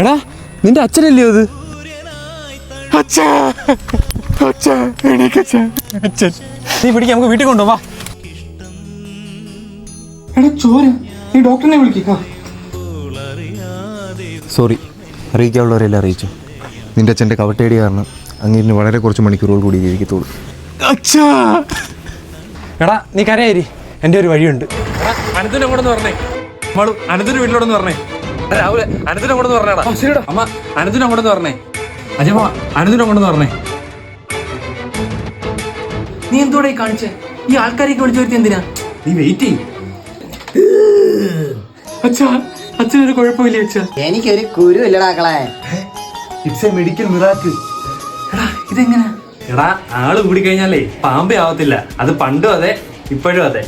എടാ നിന്റെ അച്ഛനല്ലയോ അത്? നീ പിടിക്കാം, നമുക്ക് വീട്ടിൽ കൊണ്ടുപോവാ. എടാ ചോര, നീ ഡോക്ടറിനെ വിളിക്കുക. സോറി, അറിയിക്കാനുള്ളവരെല്ലാം അറിയിച്ചു. നിന്റെ അച്ഛൻ്റെ കവട്ടേടി കാരണം അങ്ങനെ വളരെ കുറച്ച് മണിക്കൂറുകൾ കൂടി ജീവിക്കത്തുള്ളൂ. എടാ നീ കരയായി, എൻ്റെ ഒരു വഴിയുണ്ട്. അനന്തിനെ അങ്ങോട്ട് പറഞ്ഞേ, മാളു അനന്തിന്റെ വീട്ടിലോടൊന്ന് പറഞ്ഞേ. രാവിലെ അനന്തിനെ അങ്ങോട്ട് പറഞ്ഞേടാ. ശരിടാ അമ്മ, അനന്തിനെ അങ്ങോട്ട് പറഞ്ഞേ. അജമ്മ അനന്തിനെ അങ്ങോട്ട് പറഞ്ഞേ. നീ എന്തോടെ കാണിച്ചേ? ഈ ആൾക്കാരെയൊക്കെ വിളിച്ചു വരുത്തി എന്തിനാ? നീ വെയിറ്റ് ചെയ്യും. അച്ഛാ, അച്ഛനൊരു കുഴപ്പമില്ല അച്ഛാ. എനിക്കൊരു കുരു ഇല്ലടാക്കളെ. It's a medical miracle. എടാ ഇതെങ്ങനെ? എടാ ആള് കൂടി കഴിഞ്ഞാലേ പാമ്പേ ആവത്തില്ല. അത് പണ്ടും അതെ ഇപ്പോഴും അതെ.